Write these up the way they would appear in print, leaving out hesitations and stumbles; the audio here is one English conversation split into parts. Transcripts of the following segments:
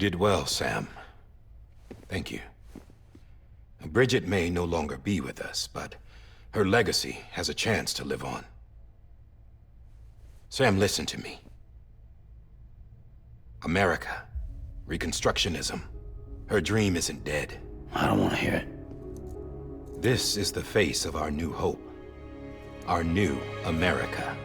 did well, Sam. Thank you. Bridget may no longer be with us, but her legacy has a chance to live on. Sam, listen to me. America, Reconstructionism, her dream isn't dead. I don't want to hear it. This is the face of our new hope. Our new America.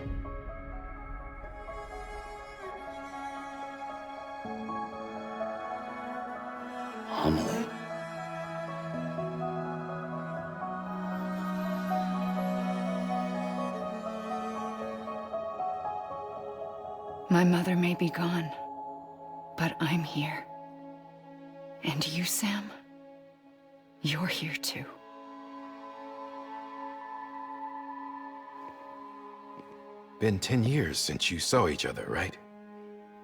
Emily. My mother may be gone, but I'm here. And you, Sam? You're here too. Been 10 years since you saw each other, right?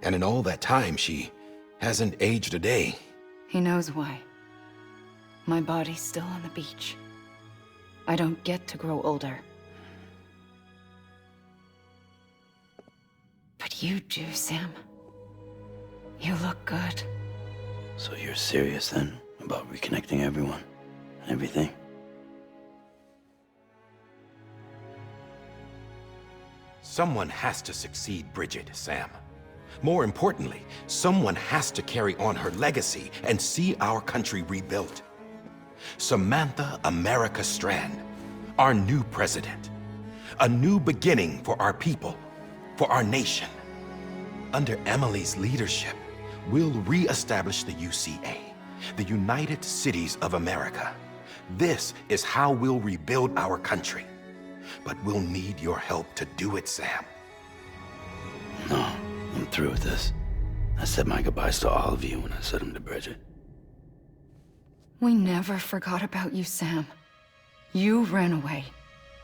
And in all that time, she hasn't aged a day. He knows why. My body's still on the beach. I don't get to grow older. But you do, Sam. You look good. So you're serious then, about reconnecting everyone and everything? Someone has to succeed Bridget, Sam. More importantly, someone has to carry on her legacy and see our country rebuilt. Samantha America Strand, our new president. A new beginning for our people, for our nation. Under Emily's leadership, we'll re-establish the UCA, the United Cities of America. This is how we'll rebuild our country. But we'll need your help to do it, Sam. No, I'm through with this. I said my goodbyes to all of you when I said them to Bridget. We never forgot about you, Sam. You ran away.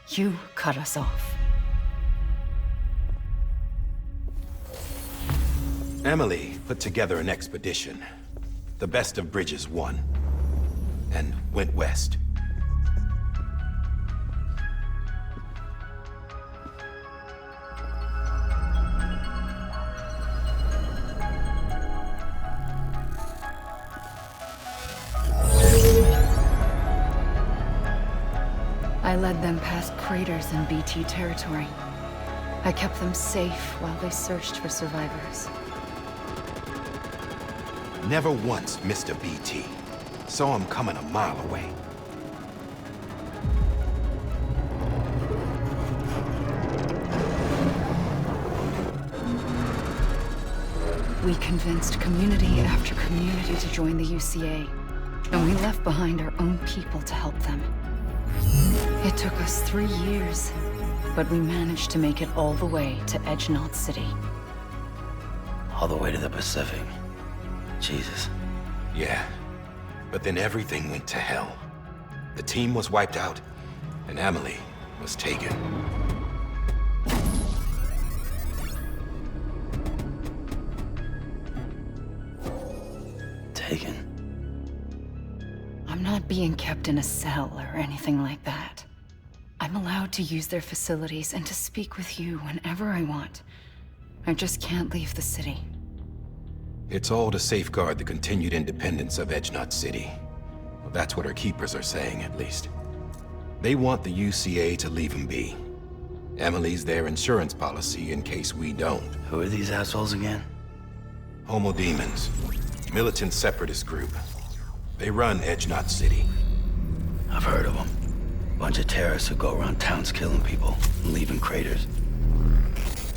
You cut us off. Emily put together an expedition. The best of Bridges won. And went west. I led them past craters in BT territory. I kept them safe while they searched for survivors. Never once missed a BT. Saw him coming a mile away. We convinced community after community to join the UCA, and we left behind our own people to help them. It took us 3 years, but we managed to make it all the way to Edgenot City. All the way to the Pacific. Jesus. Yeah, but then everything went to hell. The team was wiped out, and Emily was taken. Taken? I'm not being kept in a cell or anything like that. I'm allowed to use their facilities and to speak with you whenever I want. I just can't leave the city. It's all to safeguard the continued independence of Edgenot City. Well, that's what our keepers are saying, at least. They want the UCA to leave him be. Emily's their insurance policy in case we don't. Who are these assholes again? Homo Demons. Militant separatist group. They run Edgenot City. I've heard of them. Bunch of terrorists who go around towns killing people and leaving craters.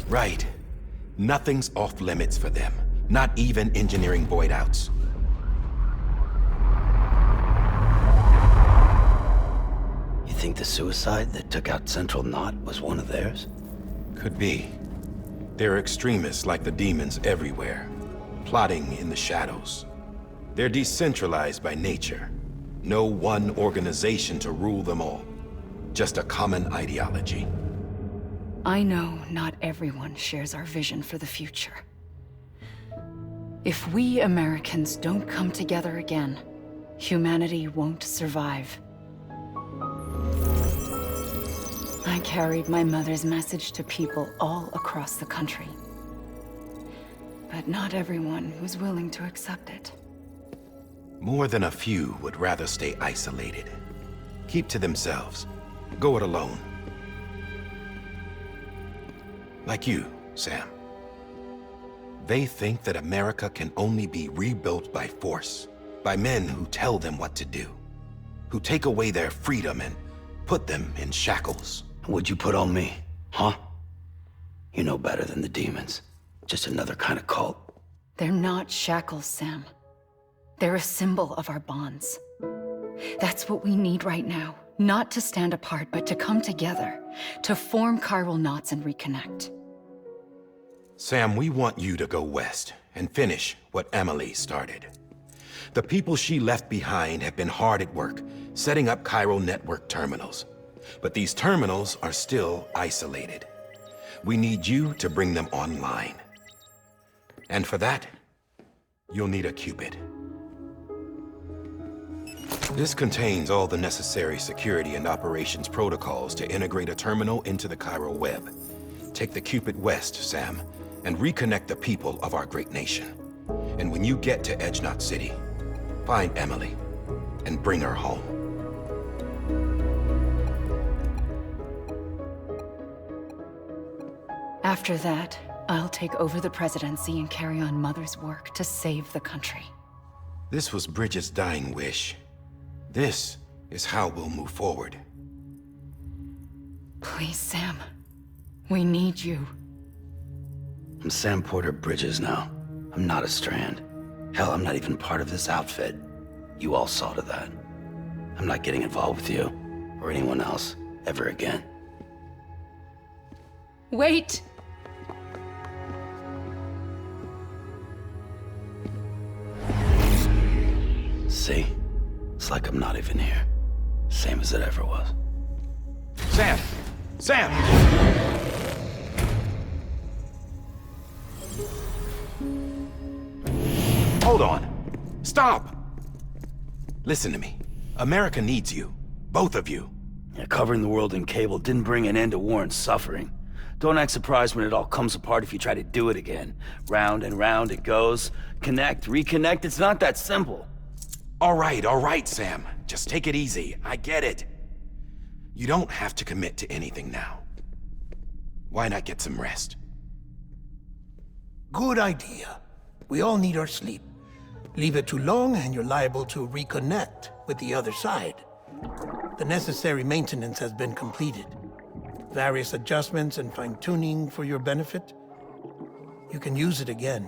Right. Nothing's off limits for them. Not even engineering void outs. You think the suicide that took out Central Knot was one of theirs? Could be. There are extremists like the demons everywhere, plotting in the shadows. They're decentralized by nature. No one organization to rule them all. Just a common ideology. I know not everyone shares our vision for the future. If we Americans don't come together again, humanity won't survive. I carried my mother's message to people all across the country. But not everyone was willing to accept it. More than a few would rather stay isolated. Keep to themselves. Go it alone. Like you, Sam. They think that America can only be rebuilt by force, by men who tell them what to do, who take away their freedom and put them in shackles. What'd you put on me, huh? You know better than the demons. Just another kind of cult. They're not shackles, Sam. They're a symbol of our bonds. That's what we need right now. Not to stand apart, but to come together, to form chiral knots and reconnect. Sam, we want you to go west and finish what Emily started. The people she left behind have been hard at work, setting up chiral network terminals. But these terminals are still isolated. We need you to bring them online. And for that, you'll need a Cupid. This contains all the necessary security and operations protocols to integrate a terminal into the chiral web. Take the Cupid west, Sam, and reconnect the people of our great nation. And when you get to Edge Knot City, find Emily and bring her home. After that, I'll take over the presidency and carry on Mother's work to save the country. This was Bridget's dying wish. This is how we'll move forward. Please, Sam. We need you. I'm Sam Porter Bridges now. I'm not a Strand. Hell, I'm not even part of this outfit. You all saw to that. I'm not getting involved with you, or anyone else, ever again. Wait! See? It's like I'm not even here. Same as it ever was. Sam! Sam! Hold on. Stop! Listen to me. America needs you. Both of you. Yeah, covering the world in cable didn't bring an end to war and suffering. Don't act surprised when it all comes apart if you try to do it again. Round and round it goes. Connect, reconnect, it's not that simple. All right, Sam. Just take it easy. I get it. You don't have to commit to anything now. Why not get some rest? Good idea. We all need our sleep. Leave it too long and you're liable to reconnect with the other side. The necessary maintenance has been completed. Various adjustments and fine-tuning for your benefit. You can use it again.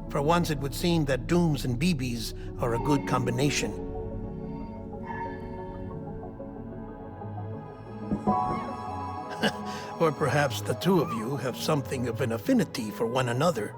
For once, it would seem that Dooms and BBs are a good combination. Or perhaps the two of you have something of an affinity for one another.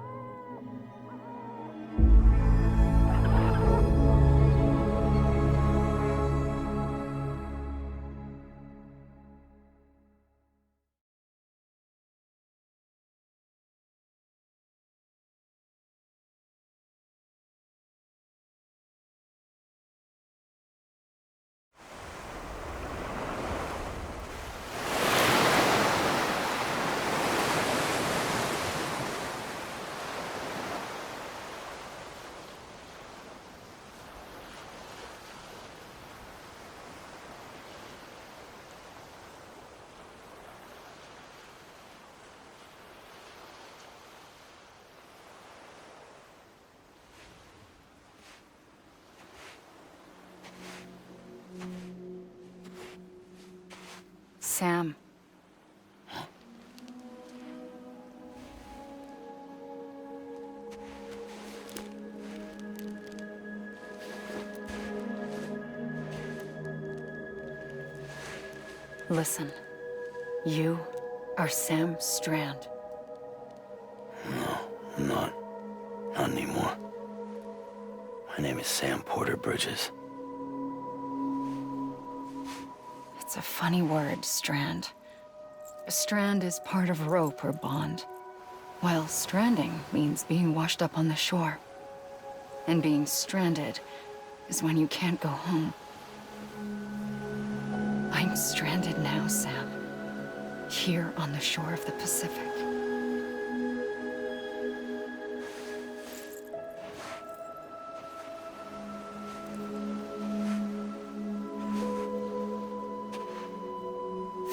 Sam. Listen. You are Sam Strand. No, I'm not. Not anymore. My name is Sam Porter Bridges. It's a funny word, strand. A strand is part of rope or bond, while stranding means being washed up on the shore. And being stranded is when you can't go home. I'm stranded now, Sam. here on the shore of the Pacific.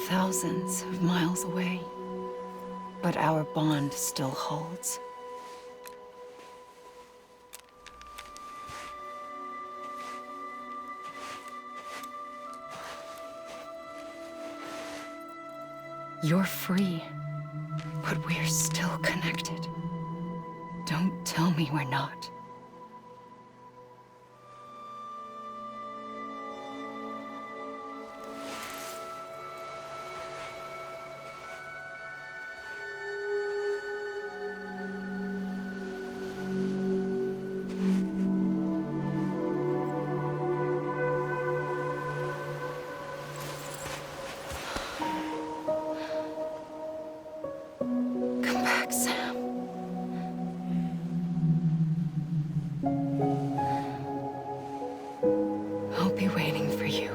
Thousands of miles away, but our bond still holds. You're free, but we're still connected. Don't tell me we're not. Come back, Sam. I'll be waiting for you.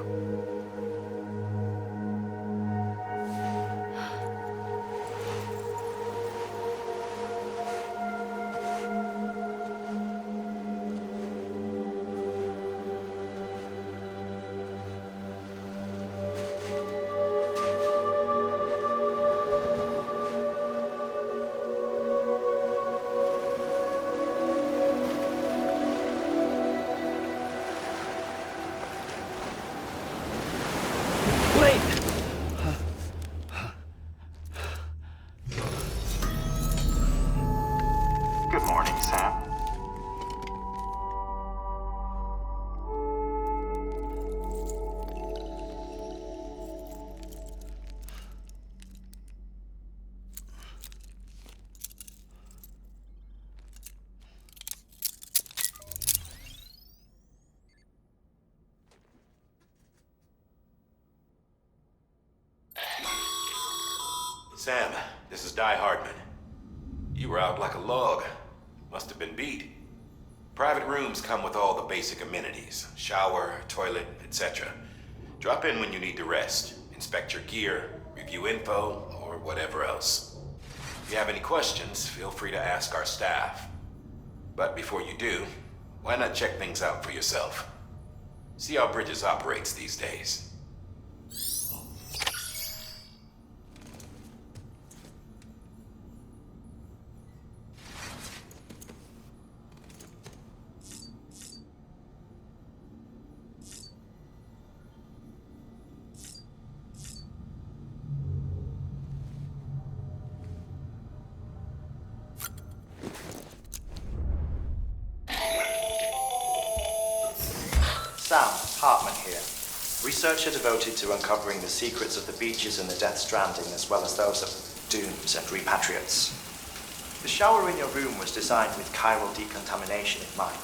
Good morning, Sam. Sam, this is Di Hardman. You were out like a log. Must have been beat. Private rooms come with all the basic amenities. Shower, toilet, etc. Drop in when you need to rest. Inspect your gear, review info, or whatever else. If you have any questions, feel free to ask our staff. But before you do, why not check things out for yourself? See how Bridges operates these days. Sam, Hartman here. Researcher devoted to uncovering the secrets of the beaches in the Death Stranding, as well as those of dooms and repatriates. The shower in your room was designed with chiral decontamination in mind.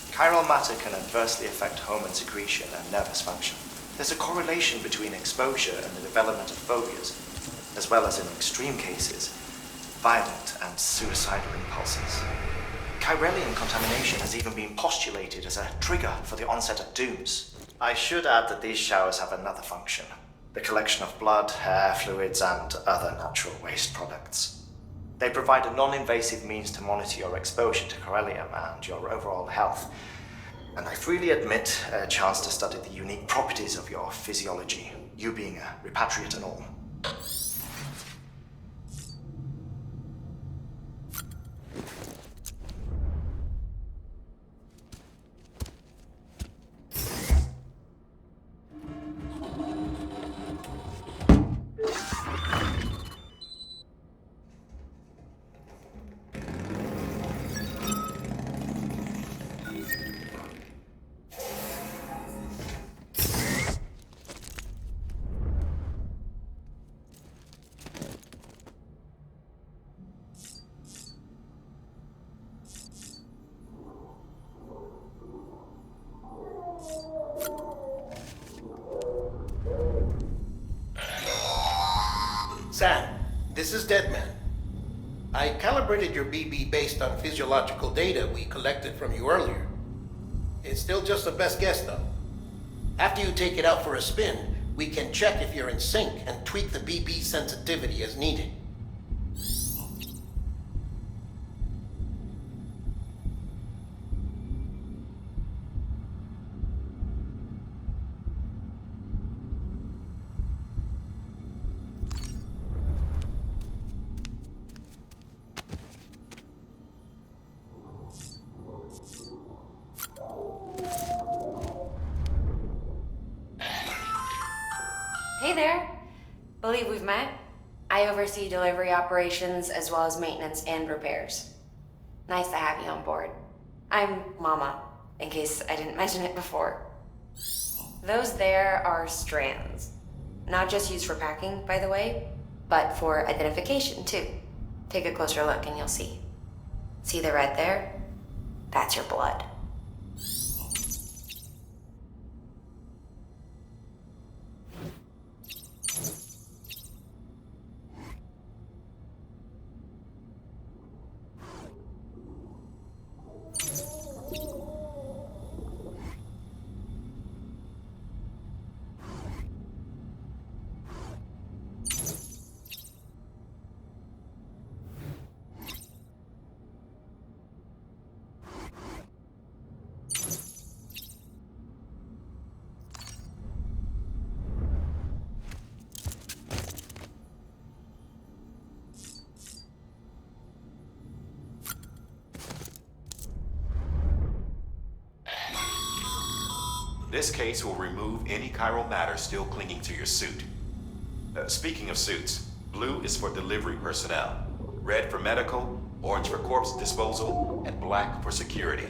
Chiral matter can adversely affect hormone secretion and nervous function. There's a correlation between exposure and the development of phobias, as well as, in extreme cases, violent and suicidal impulses. Chiralian contamination has even been postulated as a trigger for the onset of dooms. I should add that these showers have another function: the collection of blood, hair, fluids, and other natural waste products. They provide a non-invasive means to monitor your exposure to chiralium and your overall health, and I freely admit a chance to study the unique properties of your physiology, you being a repatriate and all. Sam, this is Deadman. I calibrated your BB based on physiological data we collected from you earlier. It's still just a best guess, though. After you take it out for a spin, We can check if you're in sync and tweak the BP sensitivity as needed. Hey there. Believe we've met. I oversee delivery operations as well as maintenance and repairs. Nice to have you on board. I'm Mama, in case I didn't mention it before. Those there are strands. Not just used for packing, by the way, but for identification too. Take a closer look and you'll see. See the red there? That's your blood. This case will remove any chiral matter still clinging to your suit. Speaking of suits, blue is for delivery personnel, red for medical, orange for corpse disposal, and black for security.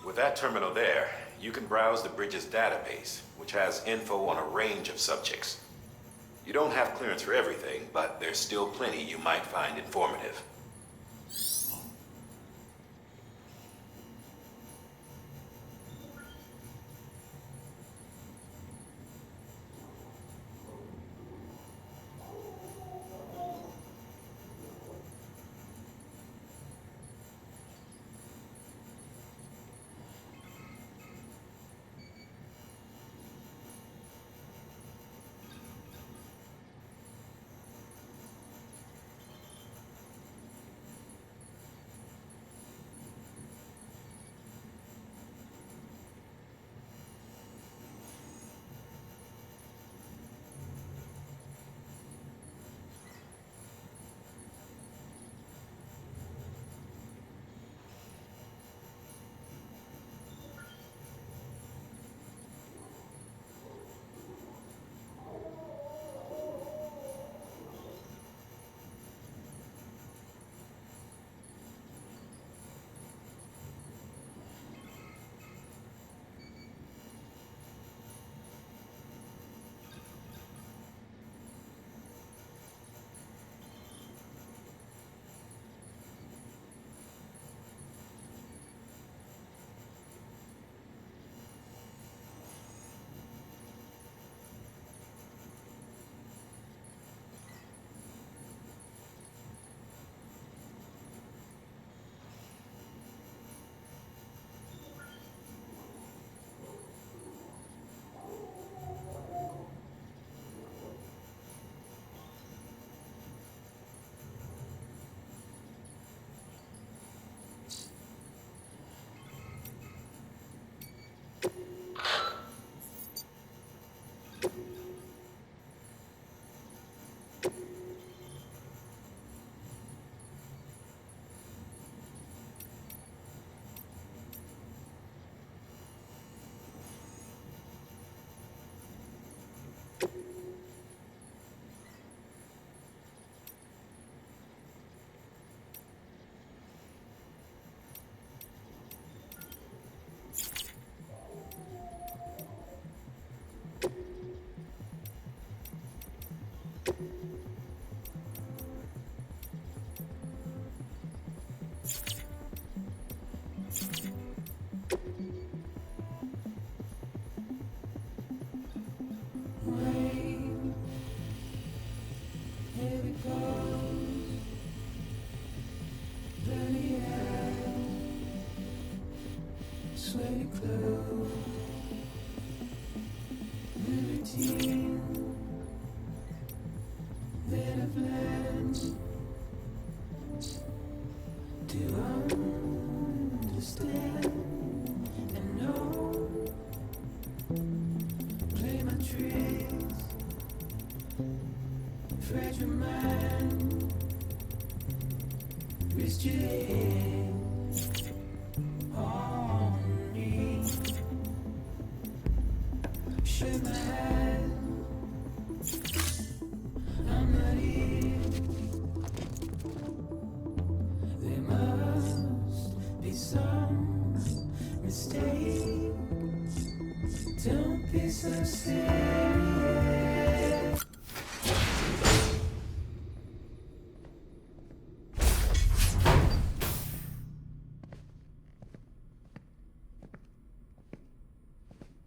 With that terminal there, you can browse the bridge's database, which has info on a range of subjects. You don't have clearance for everything, but there's still plenty you might find informative.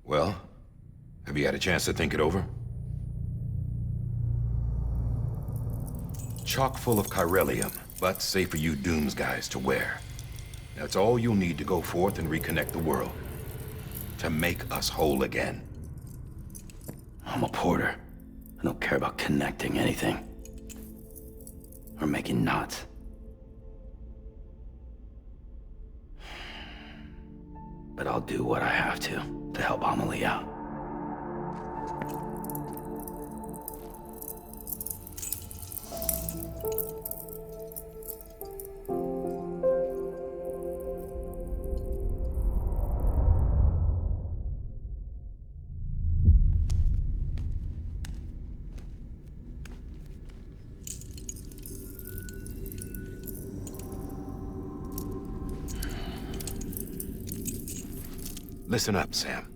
Well, have you had a chance to think it over? Chock full of chiralium, but safe for you Dooms guys to wear. That's all you'll need to go forth and reconnect the world. To make us whole again. I'm a porter. I don't care about connecting anything. Or making knots. But I'll do what I have to help Amelie out. Listen up, Sam.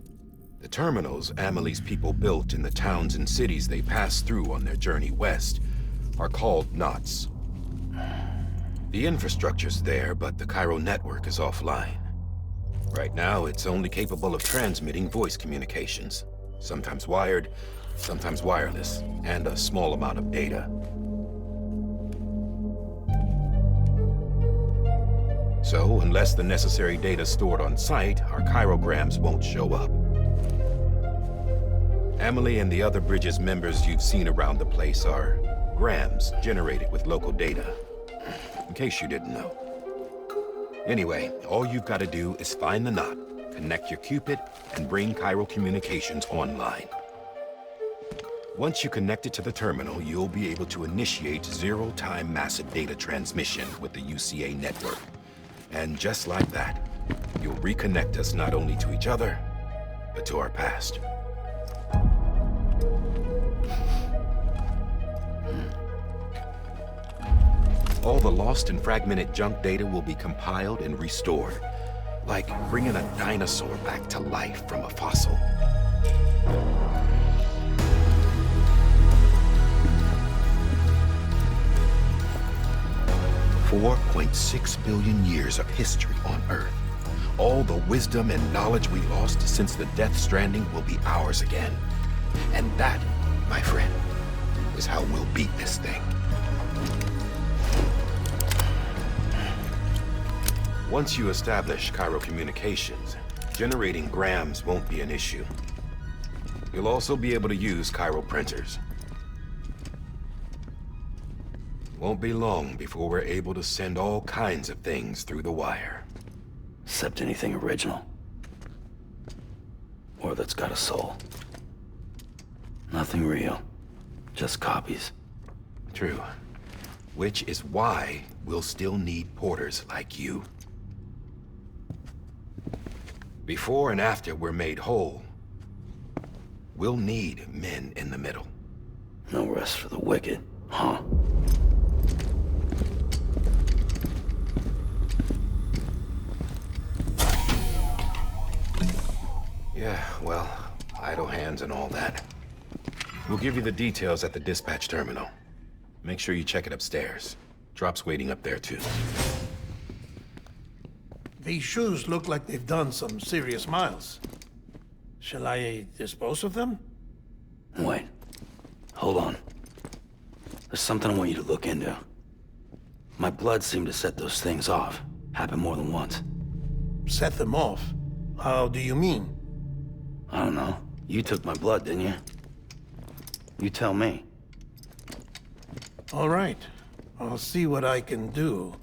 The terminals Amelie's people built in the towns and cities they passed through on their journey west are called knots. The infrastructure's there, but the Cairo network is offline. Right now, it's only capable of transmitting voice communications. Sometimes wired, sometimes wireless, and a small amount of data. So, unless the necessary data's stored on site, our chirograms won't show up. Amelie and the other Bridges members you've seen around the place are grams generated with local data. In case you didn't know. Anyway, all you've got to do is find the knot, connect your Cupid, and bring Cairo communications online. Once you connect it to the terminal, you'll be able to initiate zero-time massive data transmission with the UCA network. And just like that, you'll reconnect us not only to each other, but to our past. All the lost and fragmented junk data will be compiled and restored, like bringing a dinosaur back to life from a fossil. $4.6 billion years of history on Earth. All the wisdom and knowledge we lost since the Death Stranding will be ours again. And that, my friend, is how we'll beat this thing. Once you establish Cairo communications, generating grams won't be an issue. You'll also be able to use Cairo printers. Won't be long before we're able to send all kinds of things through the wire. Except anything original. Or that's got a soul. Nothing real. Just copies. True. Which is why we'll still need porters like you. Before and after we're made whole, we'll need men in the middle. No rest for the wicked, huh? Yeah, well, idle hands and all that. We'll give you the details at the dispatch terminal. Make sure you check it upstairs. Drop's waiting up there, too. These shoes look like they've done some serious miles. Shall I dispose of them? Wait. Hold on. There's something I want you to look into. My blood seemed to set those things off. Happened more than once. Set them off? How do you mean? I don't know. You took my blood, didn't you? You tell me. All right. I'll see what I can do.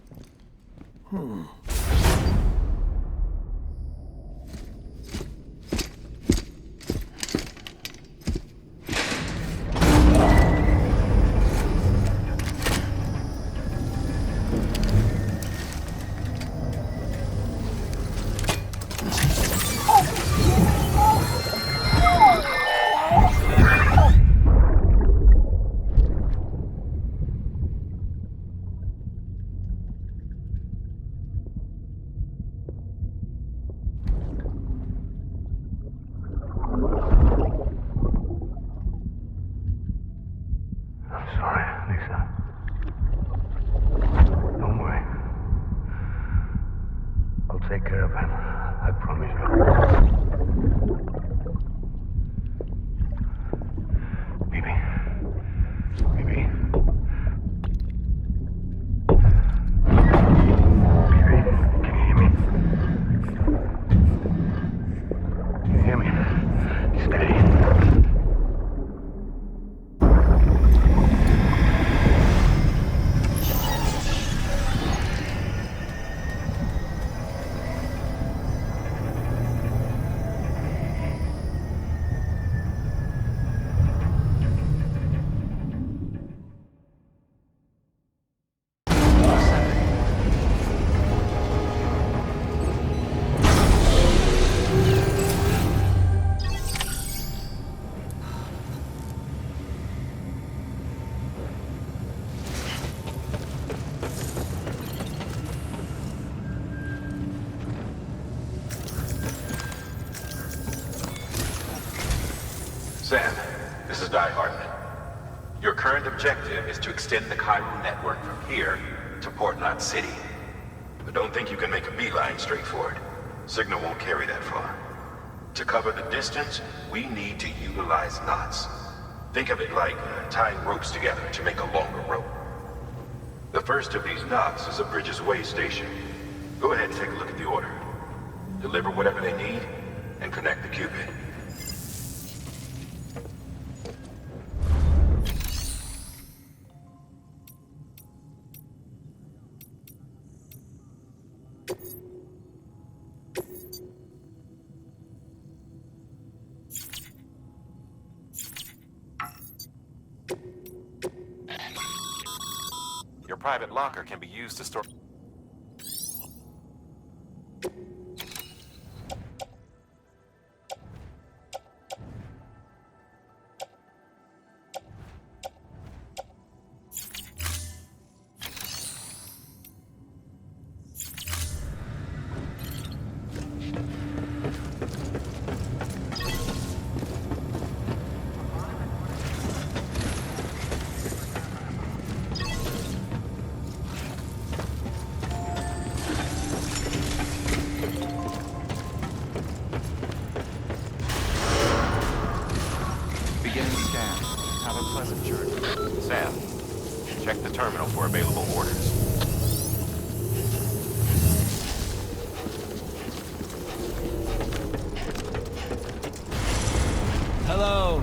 Sam, this is Die Hardman. Your current objective is to extend the chiral network from here to Port Knot City. But don't think you can make a beeline straight for it. Signal won't carry that far. To cover the distance, we need to utilize knots. Think of it like tying ropes together to make a longer rope. The first of these knots is a Bridges Way station. Go ahead and take a look at the order. Deliver whatever they need, and connect the Cupid. Your private locker can be used to store... Sam, check the terminal for available orders. Hello.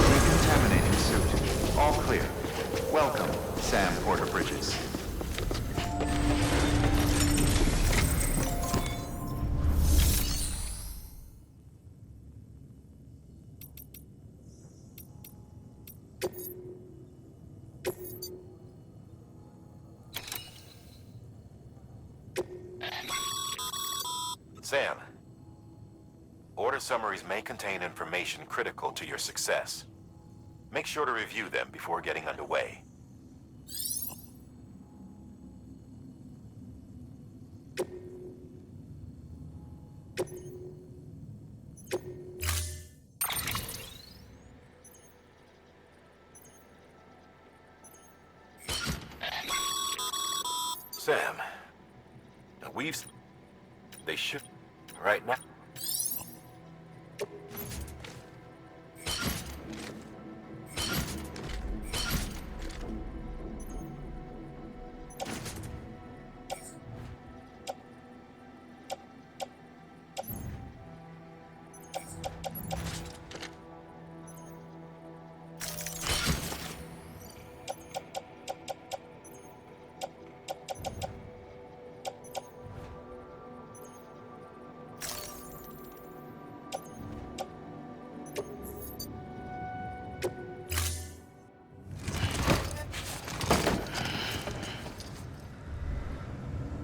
Decontaminating suit. All clear. Welcome, Sam Porter Bridges. Sam, order summaries may contain information critical to your success. Make sure to review them before getting underway. Sam, they should... right now.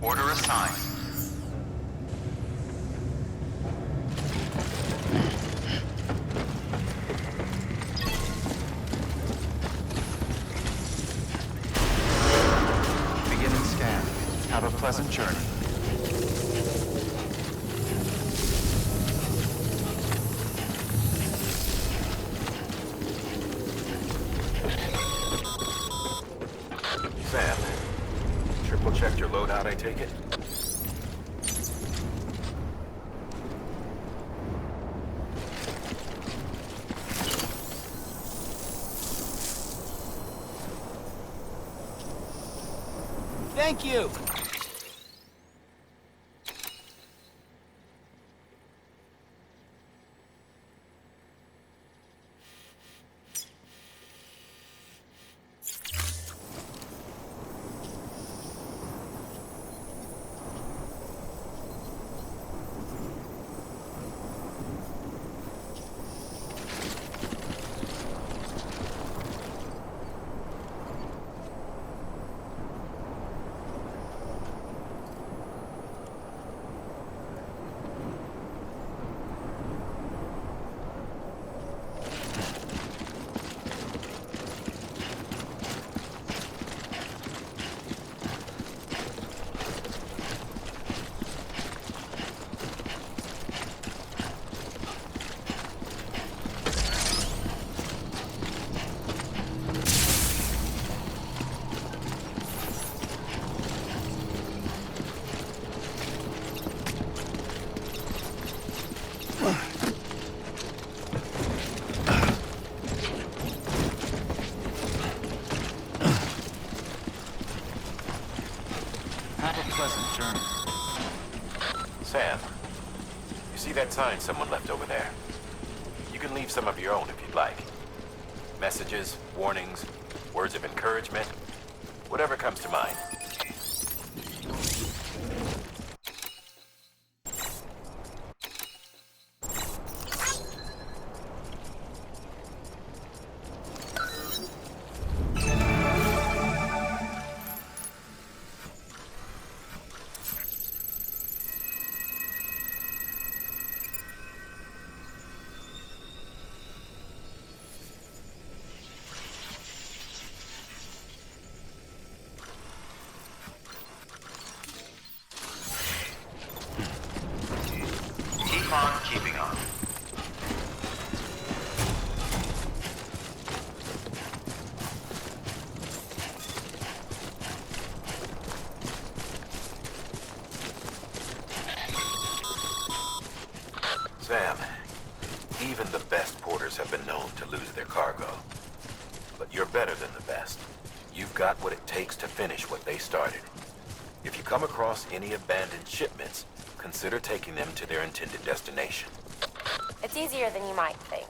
Order assigned. Begin and scan. Have a pleasant journey. Sam, triple checked your loadout, I take it? Thank you. Have a pleasant journey. Sam, you see that sign someone left over there? You can leave some of your own if you'd like. Messages, warnings, words of encouragement, whatever comes to mind. Keep on keeping on. Sam, even the best porters have been known to lose their cargo. But you're better than the best. You've got what it takes to finish what they started. If you come across any abandoned shipments, consider taking them to their intended destination. It's easier than you might think.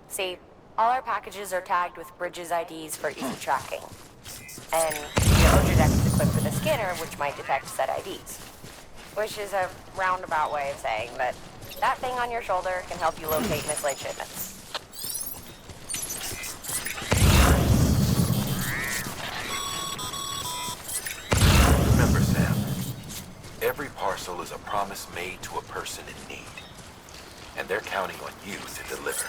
See, all our packages are tagged with Bridges IDs for easy tracking. And your Odra deck is equipped with a scanner which might detect said IDs. Which is a roundabout way of saying that that thing on your shoulder can help you locate mislaid shipments. Remember, Sam, every parcel is a promise made to a person in need. And they're counting on you to deliver.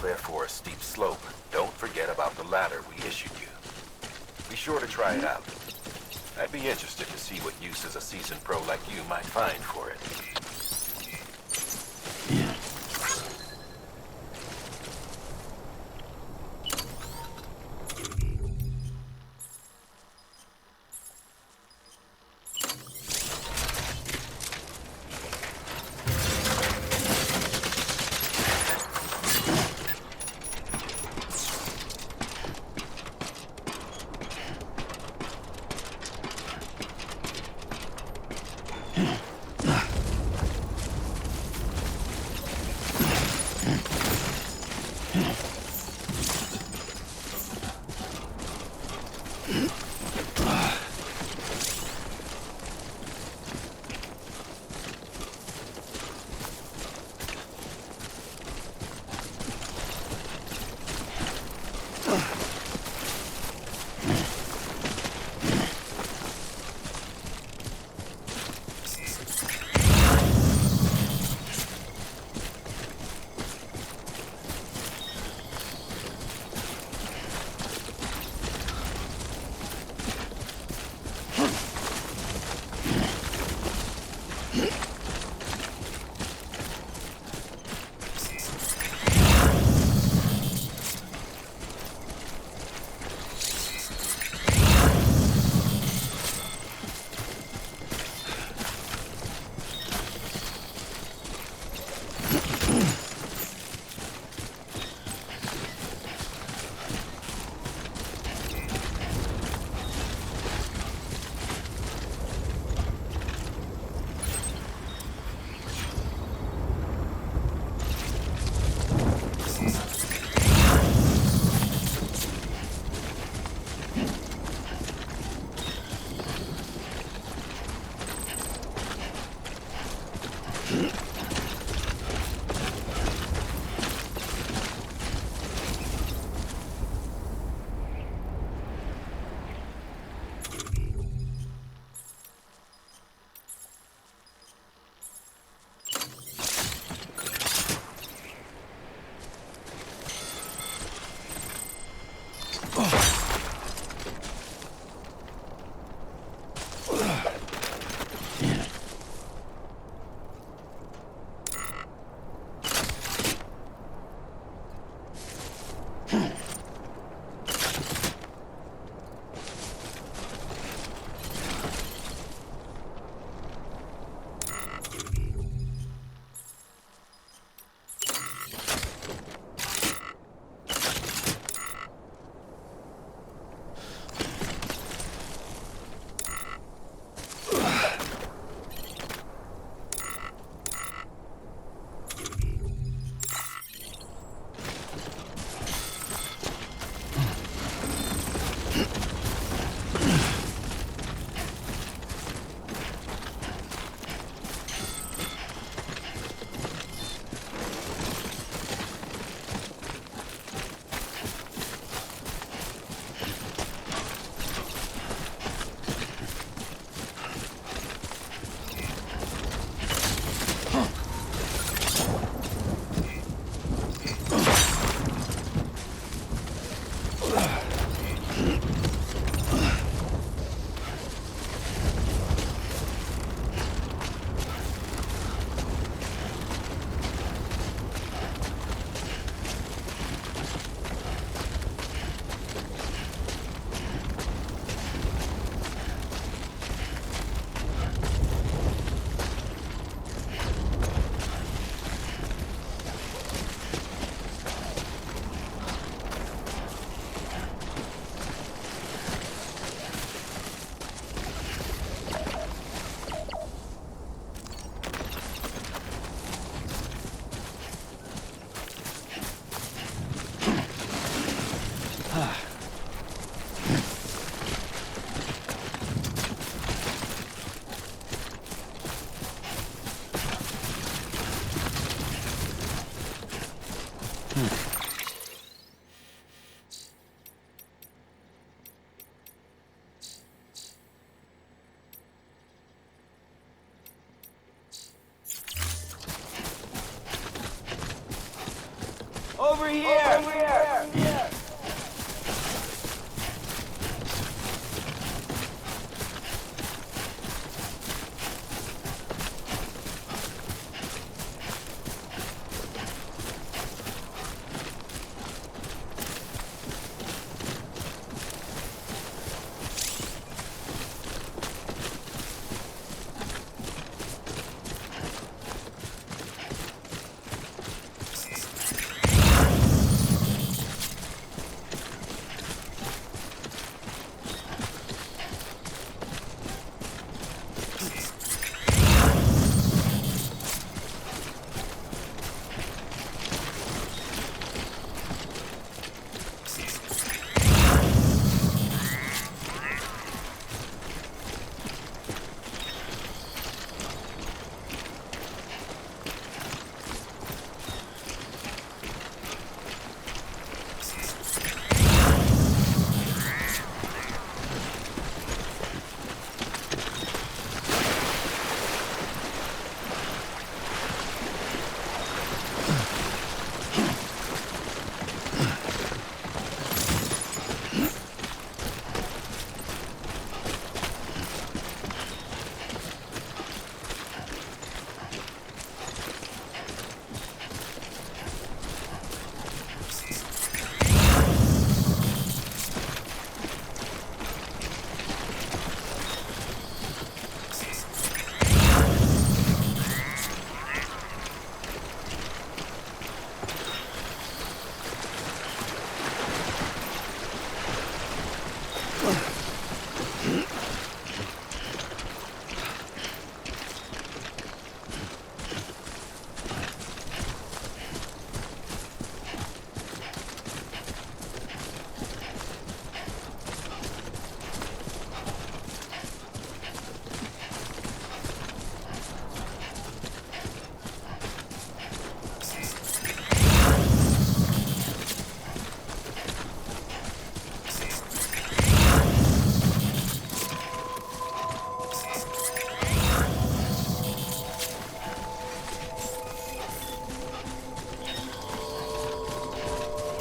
clear for a steep slope, don't forget about the ladder we issued you. Be sure to try it out. I'd be interested to see what uses a seasoned pro like you might find for it.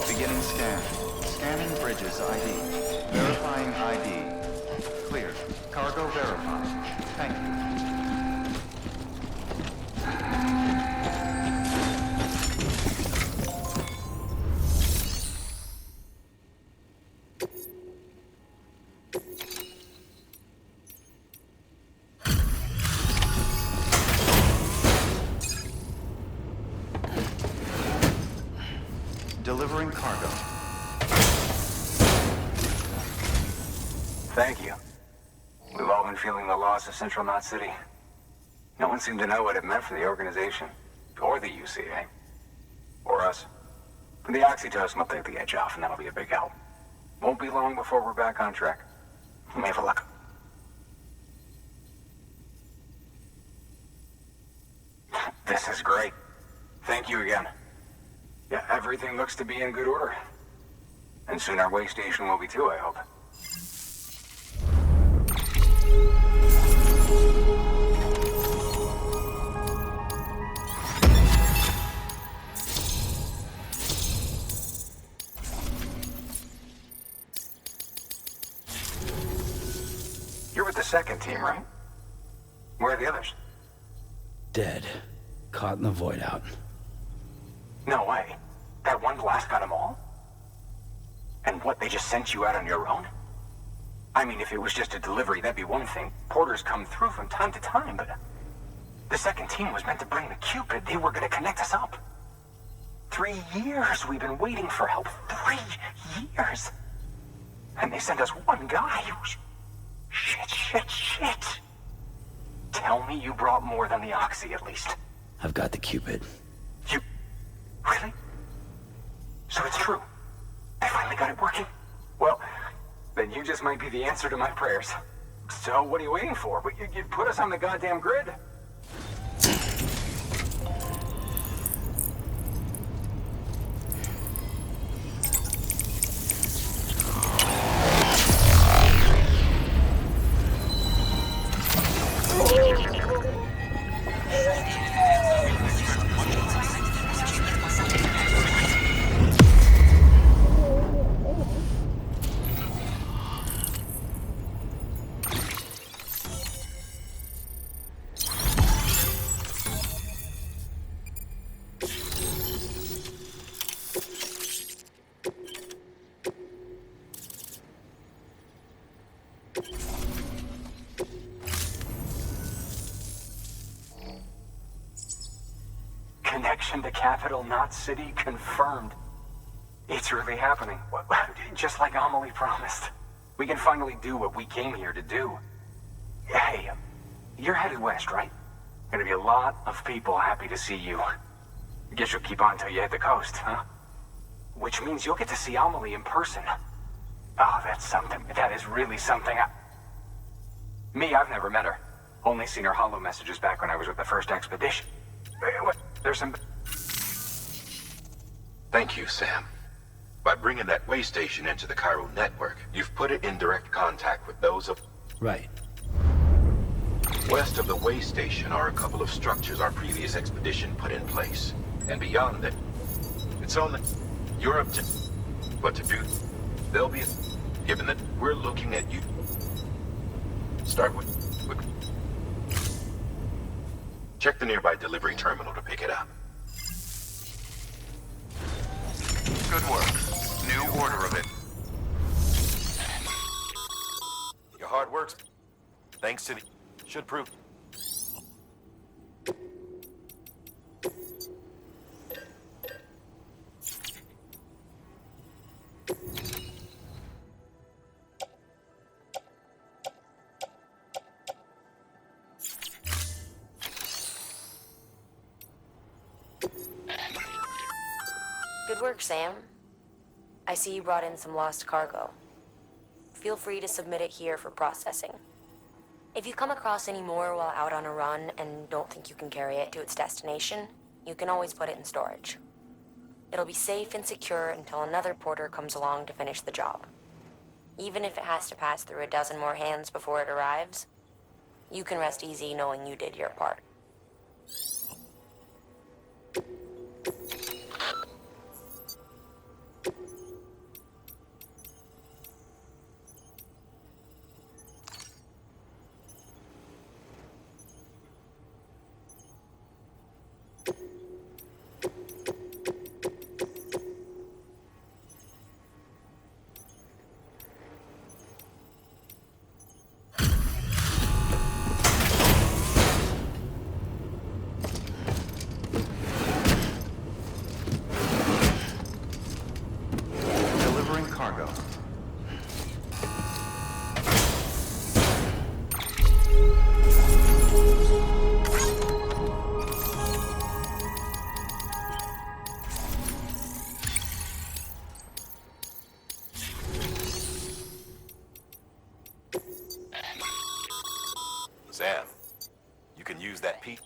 Beginning scan. Scanning bridges ID. Verifying ID. Clear. Cargo verified. Thank you. Delivering cargo. Thank you. We've all been feeling the loss of Central Knot City. No one seemed to know what it meant for the organization, or the UCA, or us. The oxytocin will take the edge off, and that'll be a big help. Won't be long before we're back on track. May have a luck. This is great. Thank you again. Yeah, everything looks to be in good order. And soon our way station will be too, I hope. You're with the second team, right? Where are the others? Dead. Caught in the void out. No way. That one blast got them all? And what, they just sent you out on your own? I mean, if it was just a delivery, that'd be one thing. Porters come through from time to time, but... The second team was meant to bring the Cupid. They were gonna connect us up. 3 years we've been waiting for help. 3 years! And they sent us one guy. Shit. Tell me you brought more than the Oxy, at least. I've got the Cupid. You... Really? So it's true. I finally got it working. Well, then you just might be the answer to my prayers. So what are you waiting for? You put us on the goddamn grid. Mention the capital, not city, confirmed. It's really happening. Just like Amelie promised. We can finally do what we came here to do. Hey, you're headed west, right? Gonna be a lot of people happy to see you. I guess you'll keep on till you hit the coast, huh? Which means you'll get to see Amelie in person. Oh, that's something. That is really something. Me, I've never met her. Only seen her holo messages back when I was with the first expedition. There's some... Thank you, Sam. By bringing that way station into the Cairo network, you've put it in direct contact with those of... Right. West of the way station are a couple of structures our previous expedition put in place. And beyond that, it's only Europe to... What to do? They'll be... Given that we're looking at you... Start with... Check the nearby delivery terminal to pick it up. Good work. New order of it. Your hard work's... Thanks to the... Should prove... Good work, Sam. I see you brought in some lost cargo. Feel free to submit it here for processing. If you come across any more while out on a run and don't think you can carry it to its destination, you can always put it in storage. It'll be safe and secure until another porter comes along to finish the job. Even if it has to pass through a dozen more hands before it arrives, you can rest easy knowing you did your part. Delivering cargo. Sam, you can use that piece.